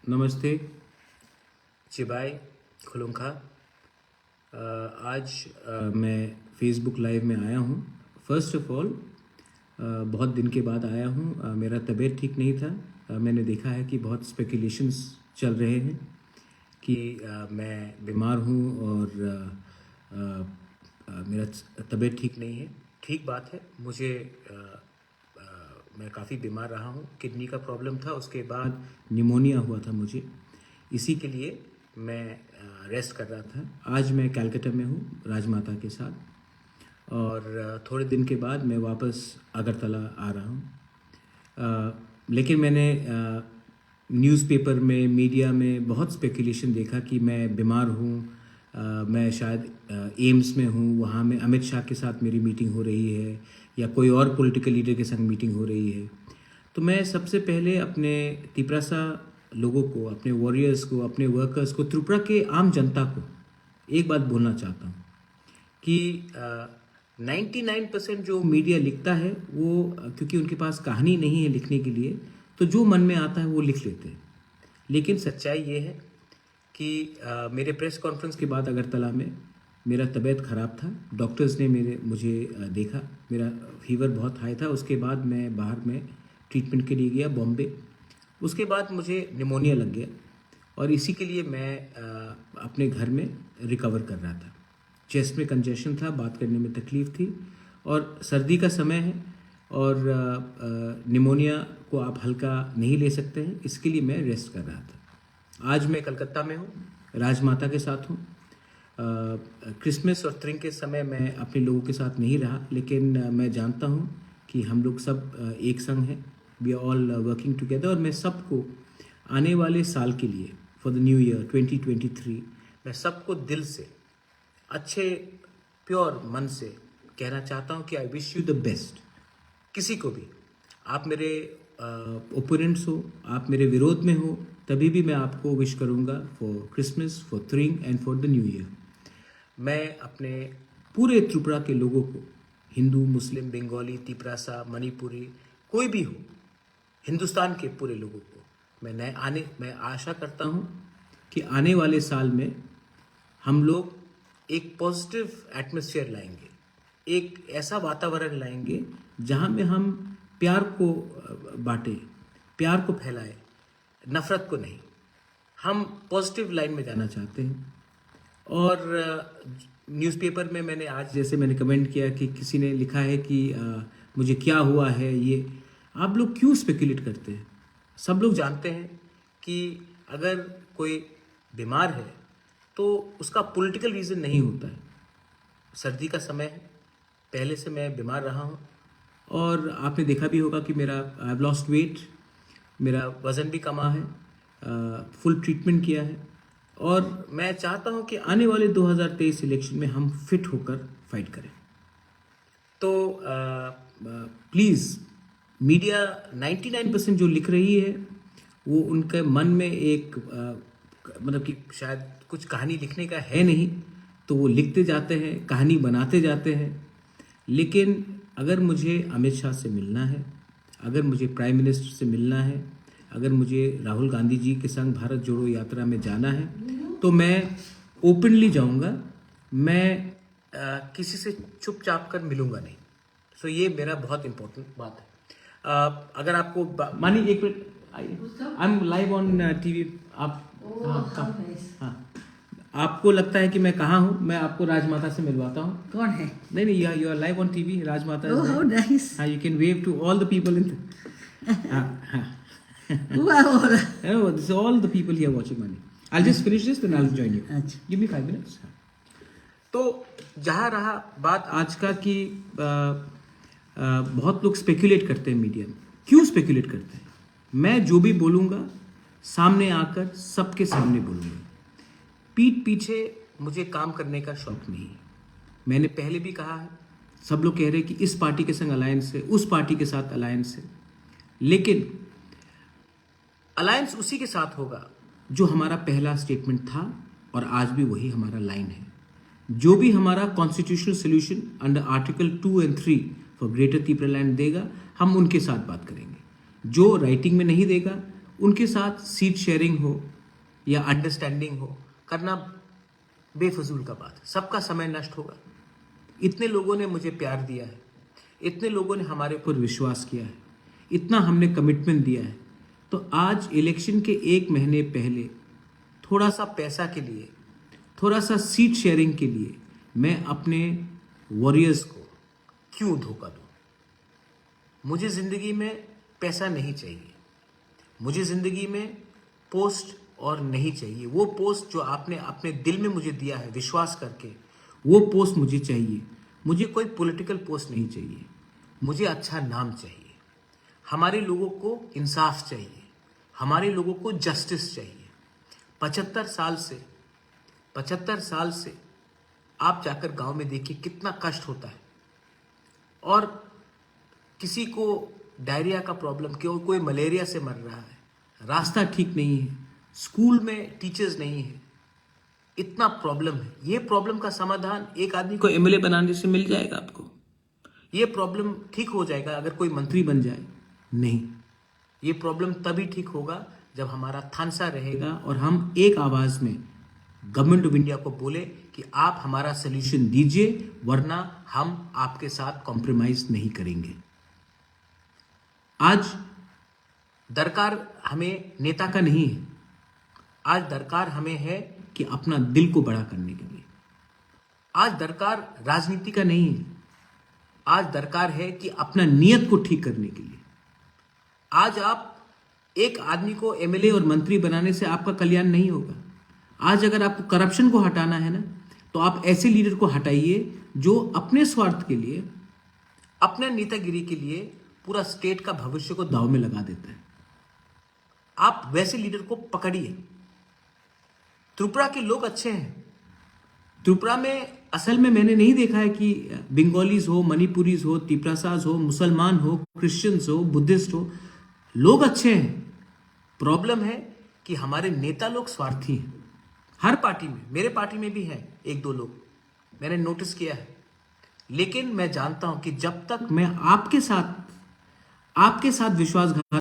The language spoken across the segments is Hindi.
नमस्ते चिबाई खुलुंखा। आज मैं फेसबुक लाइव में आया हूँ। फर्स्ट ऑफ ऑल बहुत दिन के बाद आया हूँ। मेरा तबीयत ठीक नहीं था। मैंने देखा है कि बहुत स्पेकुलेशंस चल रहे हैं कि मैं बीमार हूँ और मेरा तबीयत ठीक नहीं है। ठीक बात है। मैं काफ़ी बीमार रहा हूँ। किडनी का प्रॉब्लम था, उसके बाद निमोनिया हुआ था मुझे। इसी के लिए मैं रेस्ट कर रहा था। आज मैं कलकत्ता में हूँ राजमाता के साथ और थोड़े दिन के बाद मैं वापस अगरतला आ रहा हूँ। लेकिन मैंने न्यूज़पेपर में, मीडिया में बहुत स्पेकुलेशन देखा कि मैं बीमार हूँ। मैं शायद एम्स में हूँ, वहाँ में अमित शाह के साथ मेरी मीटिंग हो रही है या कोई और पॉलिटिकल लीडर के संग मीटिंग हो रही है। तो मैं सबसे पहले अपने तिपरासा लोगों को, अपने वॉरियर्स को, अपने वर्कर्स को, त्रिपुरा के आम जनता को एक बात बोलना चाहता हूँ कि 99% जो मीडिया लिखता है वो क्योंकि उनके पास कहानी नहीं है लिखने के लिए, तो जो मन में आता है वो लिख लेते हैं। लेकिन सच्चाई ये है कि मेरे प्रेस कॉन्फ्रेंस के बाद अगरतला में मेरा तबीयत ख़राब था। डॉक्टर्स ने मुझे देखा, मेरा फीवर बहुत हाई था। उसके बाद मैं बाहर में ट्रीटमेंट के लिए गया बॉम्बे। उसके बाद मुझे निमोनिया लग गया और इसी के लिए मैं अपने घर में रिकवर कर रहा था। चेस्ट में कंजेशन था, बात करने में तकलीफ़ थी और सर्दी का समय है और निमोनिया को आप हल्का नहीं ले सकते हैं। इसके लिए मैं रेस्ट कर रहा था। आज मैं कलकत्ता में हूँ, राजमाता के साथ हूँ। क्रिसमस और त्रिंग के समय मैं अपने लोगों के साथ नहीं रहा, लेकिन मैं जानता हूँ कि हम लोग सब एक संग हैं। We are all working together और मैं सबको आने वाले साल के लिए, फॉर द न्यू ईयर 2023, मैं सबको दिल से, अच्छे प्योर मन से कहना चाहता हूँ कि I wish you the best. किसी को भी, आप मेरे ओपोनेंट्स हो, आप मेरे विरोध में हो, तभी भी मैं आपको विश करूँगा फॉर क्रिसमस, फॉर त्रिंग and for the new year. मैं अपने पूरे त्रिपुरा के लोगों को, हिंदू, मुस्लिम, बंगाली, तिपरासा, मणिपुरी, कोई भी हो, हिंदुस्तान के पूरे लोगों को मैं आशा करता हूँ कि आने वाले साल में हम लोग एक पॉजिटिव एटमॉस्फेयर लाएंगे, एक ऐसा वातावरण लाएंगे जहाँ में हम प्यार को बांटें, प्यार को फैलाएं, नफ़रत को नहीं। हम पॉजिटिव लाइन में जाना चाहते हैं। और न्यूज़पेपर में मैंने आज, जैसे मैंने कमेंट किया कि किसी ने लिखा है कि मुझे क्या हुआ है, ये आप लोग क्यों स्पेकुलेट करते हैं? सब लोग जानते हैं कि अगर कोई बीमार है तो उसका पॉलिटिकल रीज़न नहीं होता है। सर्दी का समय है, पहले से मैं बीमार रहा हूँ और आपने देखा भी होगा कि मेरा आई हैव लॉस्ट वेट, मेरा वज़न भी कमा है, फुल ट्रीटमेंट किया है और मैं चाहता हूँ कि आने वाले 2023 इलेक्शन में हम फिट होकर फाइट करें। तो प्लीज़, मीडिया 99% जो लिख रही है वो उनके मन में एक मतलब कि शायद कुछ कहानी लिखने का है नहीं, तो वो लिखते जाते हैं, कहानी बनाते जाते हैं। लेकिन अगर मुझे अमित शाह से मिलना है, अगर मुझे प्राइम मिनिस्टर से मिलना है, अगर मुझे राहुल गांधी जी के संग भारत जोड़ो यात्रा में जाना है, तो मैं ओपनली जाऊंगा। मैं किसी से चुपचाप कर मिलूंगा नहीं। सो ये मेरा बहुत इम्पोर्टेंट बात है। अगर आपको मानी, एक minute, I am live on TV. आप हाँ, आपको लगता है कि मैं कहाँ हूँ? मैं आपको राजमाता से मिलवाता हूँ। कौन है? नहीं, you are live on TV. Rajmata, how nice. हाँ, you can wave to all the people in this is all the people here watching money. I'll just finish this, then I'll join you. अच्छा, Give me 5 minutes. तो जहाँ रहा बात आज का कि बहुत लोग स्पेकुलेट करते हैं मीडिया में। क्यों स्पेकुलेट करते हैं? मैं जो भी बोलूँगा सामने आकर सबके सामने बोलूँगा। पीठ पीछे मुझे काम करने का शौक नहीं है। मैंने पहले भी कहा है, सब लोग कह रहे हैं कि इस पार्टी के संग अलायंस है, उस पार्टी के साथ अलायंस है, लेकिन अलायंस उसी के साथ होगा जो हमारा पहला स्टेटमेंट था और आज भी वही हमारा लाइन है। जो भी हमारा कॉन्स्टिट्यूशनल सोल्यूशन अंडर आर्टिकल 2 और 3 फॉर ग्रेटर त्रिपुरा लैंड देगा, हम उनके साथ बात करेंगे। जो राइटिंग में नहीं देगा उनके साथ सीट शेयरिंग हो या अंडरस्टैंडिंग हो करना बेफजूल का बात है। सबका समय नष्ट होगा। इतने लोगों ने मुझे प्यार दिया है, इतने लोगों ने हमारे ऊपर विश्वास किया है, इतना हमने कमिटमेंट दिया है, तो आज इलेक्शन के 1 महीने पहले थोड़ा सा पैसा के लिए, थोड़ा सा सीट शेयरिंग के लिए मैं अपने वॉरियर्स को क्यों धोखा दूं? मुझे जिंदगी में पैसा नहीं चाहिए, मुझे जिंदगी में पोस्ट और नहीं चाहिए। वो पोस्ट जो आपने अपने दिल में मुझे दिया है विश्वास करके, वो पोस्ट मुझे चाहिए। मुझे कोई पॉलिटिकल पोस्ट नहीं चाहिए, मुझे अच्छा नाम चाहिए। हमारे लोगों को इंसाफ चाहिए, हमारे लोगों को जस्टिस चाहिए। 75 साल से आप जाकर गांव में देखिए कितना कष्ट होता है। और किसी को डायरिया का प्रॉब्लम, कोई मलेरिया से मर रहा है, रास्ता ठीक नहीं है, स्कूल में टीचर्स नहीं है, इतना प्रॉब्लम है। ये प्रॉब्लम का समाधान एक आदमी को एमएलए बनाने से मिल जाएगा आपको? ये प्रॉब्लम ठीक हो जाएगा अगर कोई मंत्री बन जाए? नहीं, ये प्रॉब्लम तभी ठीक होगा जब हमारा थानसा रहेगा और हम एक आवाज में गवर्नमेंट ऑफ इंडिया को बोले कि आप हमारा सोल्यूशन दीजिए, वरना हम आपके साथ कॉम्प्रोमाइज नहीं करेंगे। आज दरकार हमें नेता का नहीं है, आज दरकार हमें है कि अपना दिल को बड़ा करने के लिए। आज दरकार राजनीति का नहीं है, आज दरकार है कि अपना नियत को ठीक करने के लिए। आज आप एक आदमी को एमएलए और मंत्री बनाने से आपका कल्याण नहीं होगा। आज अगर आपको करप्शन को हटाना है ना, तो आप ऐसे लीडर को हटाइए जो अपने स्वार्थ के लिए, अपने नेतागिरी के लिए पूरा स्टेट का भविष्य को दांव में लगा देता है। आप वैसे लीडर को पकड़िए। त्रिपुरा के लोग अच्छे हैं। त्रिपुरा में असल में मैंने नहीं देखा है कि बंगालीज हो, मणिपुरीज हो, तिपरासाज हो, मुसलमान हो, क्रिश्चियंस हो, बुद्धिस्ट हो, लोग अच्छे हैं। प्रॉब्लम है कि हमारे नेता लोग स्वार्थी हैं। हर पार्टी में, मेरे पार्टी में भी हैं 1-2 लोग, मैंने नोटिस किया है। लेकिन मैं जानता हूं कि जब तक मैं आपके साथ विश्वासघात,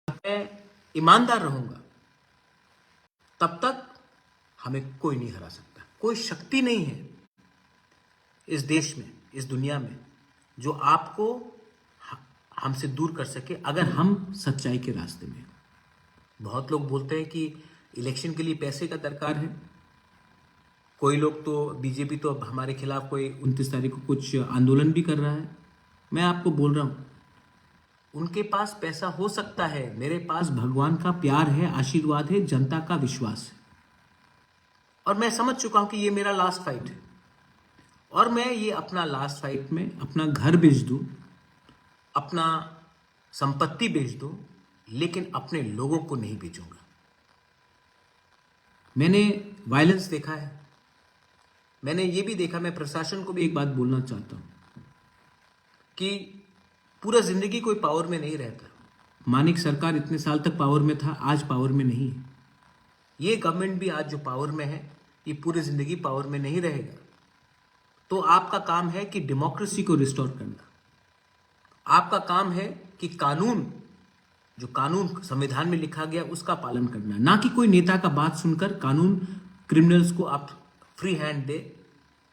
मैं ईमानदार रहूंगा, तब तक हमें कोई नहीं हरा सकता। कोई शक्ति नहीं है इस देश में, इस दुनिया में, जो आपको हमसे दूर कर सके अगर हम सच्चाई के रास्ते में। बहुत लोग बोलते हैं कि इलेक्शन के लिए पैसे का दरकार है। कोई लोग तो, बीजेपी तो हमारे खिलाफ कोई 29 तारीख को कुछ आंदोलन भी कर रहा है। मैं आपको बोल रहा हूं, उनके पास पैसा हो सकता है, मेरे पास भगवान का प्यार है, आशीर्वाद है, जनता का विश्वास है। और मैं समझ चुका हूं कि ये मेरा लास्ट फाइट है, और मैं ये अपना लास्ट फाइट में अपना घर बेच दूं, अपना संपत्ति बेच दूं, लेकिन अपने लोगों को नहीं बेचूंगा। मैंने वायलेंस देखा है, मैंने ये भी देखा। मैं प्रशासन को भी एक बात बोलना चाहता हूं कि पूरा जिंदगी कोई पावर में नहीं रहता। मानिक सरकार इतने साल तक पावर में था, आज पावर में नहीं है। ये गवर्नमेंट भी आज जो पावर में है, ये पूरी जिंदगी पावर में नहीं रहेगा। तो आपका काम है कि डेमोक्रेसी को रिस्टोर करना। आपका काम है कि कानून, जो कानून संविधान में लिखा गया, उसका पालन करना, ना कि कोई नेता का बात सुनकर कानून क्रिमिनल्स को आप फ्री हैंड दे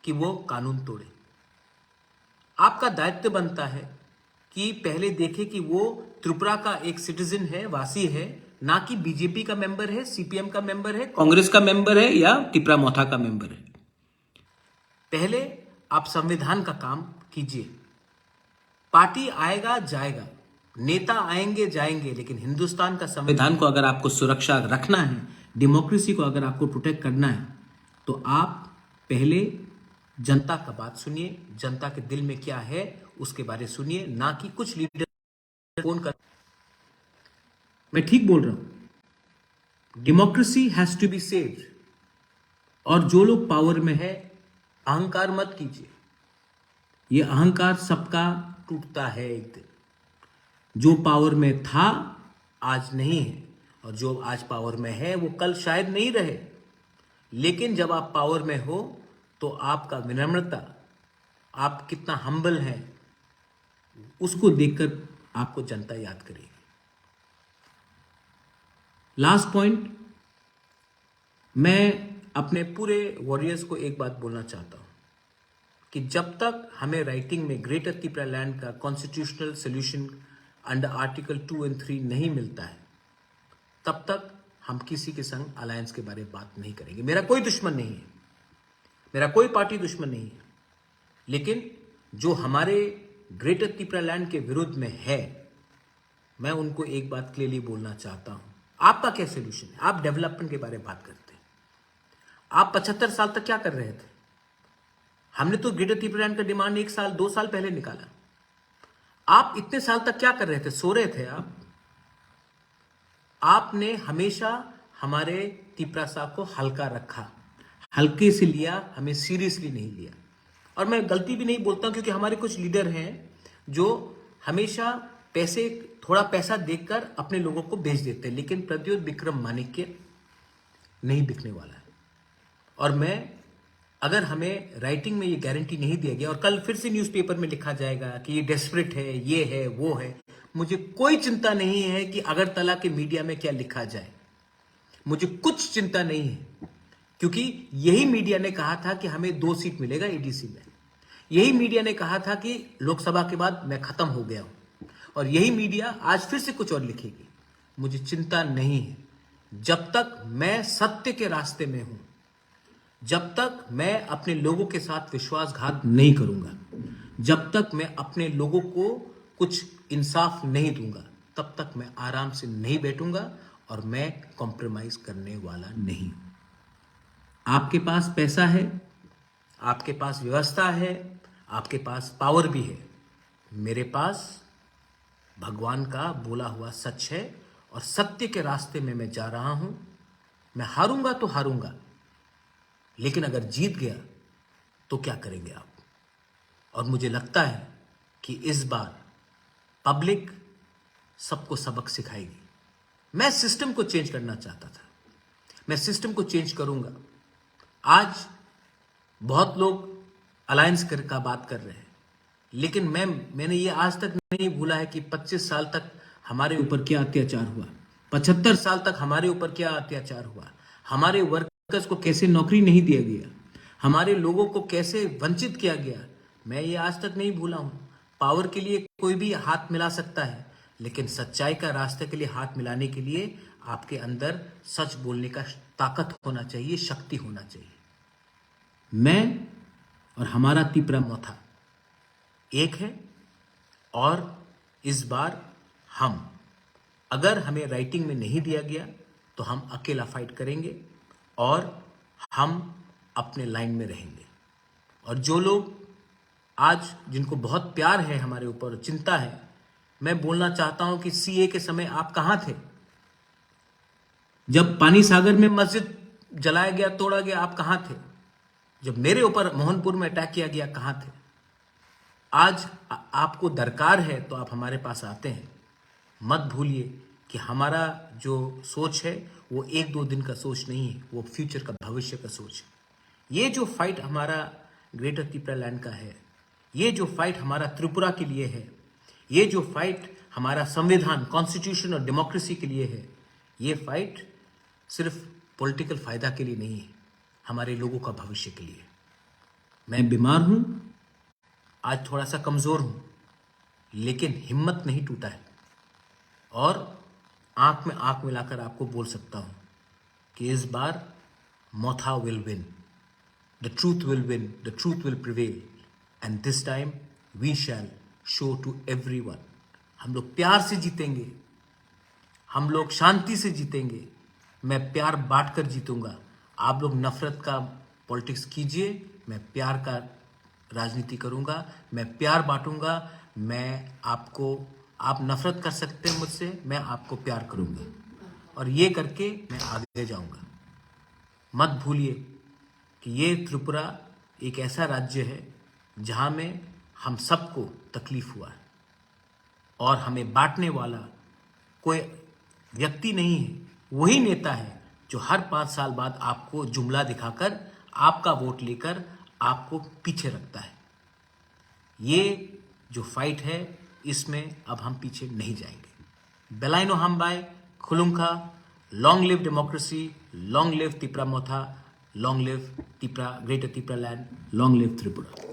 कि वो कानून तोड़े। आपका दायित्व बनता है कि पहले देखे कि वो त्रिपुरा का एक सिटीजन है, वासी है, ना कि बीजेपी का मेंबर है, सीपीएम का मेंबर है, कांग्रेस का मेंबर है या तिपरा मोथा का मेंबर है। पहले आप संविधान का काम कीजिए। पार्टी आएगा जाएगा, नेता आएंगे जाएंगे, लेकिन हिंदुस्तान का संविधान को अगर आपको सुरक्षा रखना है, डेमोक्रेसी को अगर आपको प्रोटेक्ट करना है, तो आप पहले जनता का बात सुनिए, जनता के दिल में क्या है उसके बारे में सुनिए, ना कि कुछ लीडर फोन कर। मैं ठीक बोल रहा हूं। Democracy has to be saved. और जो लोग पावर में है, अहंकार मत कीजिए। ये अहंकार सबका टूटता है एक दिन। जो पावर में था आज नहीं है, और जो आज पावर में है वो कल शायद नहीं रहे। लेकिन जब आप पावर में हो तो आपका विनम्रता, आप कितना हम्बल हैं, उसको देखकर आपको जनता याद करेगी। लास्ट पॉइंट, मैं अपने पूरे वॉरियर्स को एक बात बोलना चाहता हूं कि जब तक हमें राइटिंग में ग्रेटर त्रिपुरा लैंड का कॉन्स्टिट्यूशनल सोल्यूशन अंडर आर्टिकल 2 और 3 नहीं मिलता है, तब तक हम किसी के संग अलायंस के बारे में बात नहीं करेंगे। मेरा कोई दुश्मन नहीं है, मेरा कोई पार्टी दुश्मन नहीं है, लेकिन जो हमारे ग्रेटर त्रिपुरा लैंड के विरुद्ध में है, मैं उनको एक बात क्लियरली बोलना चाहता हूं। आपका क्या सोल्यूशन है? आप डेवलपमेंट के बारे में बात करते हैं। आप 75 साल तक क्या कर रहे थे? हमने तो ग्रेटर त्रिपुरा लैंड का डिमांड 1 साल 2 साल पहले निकाला। आप इतने साल तक क्या कर रहे थे? सो रहे थे आप। आपने हमेशा हमारे त्रिपुरा साहब को हल्का रखा, हल्के से लिया, हमें सीरियसली नहीं लिया। और मैं गलती भी नहीं बोलता क्योंकि हमारे कुछ लीडर हैं जो हमेशा थोड़ा पैसा देकर अपने लोगों को बेच देते हैं, लेकिन प्रद्योत विक्रम माणिक्य नहीं बिकने वाला है। और अगर हमें राइटिंग में ये गारंटी नहीं दिया गया और कल फिर से न्यूज़पेपर में लिखा जाएगा कि ये डेस्परेट है, ये है, वो है, मुझे कोई चिंता नहीं है कि अगरतला के मीडिया में क्या लिखा जाए। मुझे कुछ चिंता नहीं है, क्योंकि यही मीडिया ने कहा था कि हमें 2 सीट मिलेगा एडीसी में। यही मीडिया ने कहा था कि लोकसभा के बाद मैं खत्म हो गया हूं, और यही मीडिया आज फिर से कुछ और लिखेगी। मुझे चिंता नहीं है, जब तक मैं सत्य के रास्ते में हूं, जब तक मैं अपने लोगों के साथ विश्वासघात नहीं करूंगा, जब तक मैं अपने लोगों को कुछ इंसाफ नहीं दूंगा, तब तक मैं आराम से नहीं बैठूंगा और मैं कॉम्प्रोमाइज करने वाला नहीं हूं। आपके पास पैसा है, आपके पास व्यवस्था है, आपके पास पावर भी है। मेरे पास भगवान का बोला हुआ सच है और सत्य के रास्ते में मैं जा रहा हूं। मैं हारूंगा तो हारूंगा, लेकिन अगर जीत गया तो क्या करेंगे आप? और मुझे लगता है कि इस बार पब्लिक सबको सबक सिखाएगी। मैं सिस्टम को चेंज करना चाहता था, मैं सिस्टम को चेंज करूंगा। आज बहुत लोग अलायंस का बात कर रहे हैं, लेकिन मैंने ये आज तक नहीं भूला है कि 25 साल तक हमारे ऊपर क्या अत्याचार हुआ, 75 साल तक हमारे ऊपर क्या अत्याचार हुआ, हमारे वर्कर्स को कैसे नौकरी नहीं दिया गया, हमारे लोगों को कैसे वंचित किया गया। मैं ये आज तक नहीं भूला हूं। पावर के लिए कोई भी हाथ मिला सकता है, लेकिन सच्चाई का रास्ते के लिए हाथ मिलाने के लिए आपके अंदर सच बोलने का ताकत होना चाहिए, शक्ति होना चाहिए। मैं और हमारा त्रिपुरा मोथा एक है, और इस बार अगर हमें राइटिंग में नहीं दिया गया तो हम अकेला फाइट करेंगे और हम अपने लाइन में रहेंगे। और जो लोग आज जिनको बहुत प्यार है हमारे ऊपर, चिंता है, मैं बोलना चाहता हूं कि सीए के समय आप कहां थे? जब पानी सागर में मस्जिद जलाया गया, तोड़ा गया, आप कहां थे? जब मेरे ऊपर मोहनपुर में अटैक किया गया, कहां थे? आज आपको दरकार है तो आप हमारे पास आते हैं। मत भूलिए कि हमारा जो सोच है वो 1-2 दिन का सोच नहीं है, वो फ्यूचर का, भविष्य का सोच है। ये जो फाइट हमारा ग्रेटर त्रिपुरा लैंड का है, ये जो फाइट हमारा त्रिपुरा के लिए है, ये जो फाइट हमारा संविधान, कॉन्स्टिट्यूशन और डेमोक्रेसी के लिए है, ये फाइट सिर्फ पॉलिटिकल फायदा के लिए नहीं है, हमारे लोगों का भविष्य के लिए। मैं बीमार हूं, आज थोड़ा सा कमजोर हूं, लेकिन हिम्मत नहीं टूटा है, और आंख में आंख मिलाकर आपको बोल सकता हूं कि इस बार Motha will win, the truth will win, the truth will prevail, and this time we shall show to everyone. हम लोग प्यार से जीतेंगे, हम लोग शांति से जीतेंगे। मैं प्यार बांटकर जीतूंगा। आप लोग नफरत का पॉलिटिक्स कीजिए, मैं प्यार का राजनीति करूंगा, मैं प्यार बांटूंगा। आप नफरत कर सकते हैं मुझसे, मैं आपको प्यार करूंगा, और ये करके मैं आगे जाऊंगा। मत भूलिए कि ये त्रिपुरा एक ऐसा राज्य है जहां में हम सबको तकलीफ हुआ है, और हमें बांटने वाला कोई व्यक्ति नहीं है। वही नेता है जो हर 5 साल बाद आपको जुमला दिखाकर, आपका वोट लेकर आपको पीछे रखता है। ये जो फाइट है, इसमें अब हम पीछे नहीं जाएंगे। बेलाइनो हम bye खुलुंखा Long live democracy, long live Tipra Motha, long live Tipra, Greater Tipra land, long live Tripura.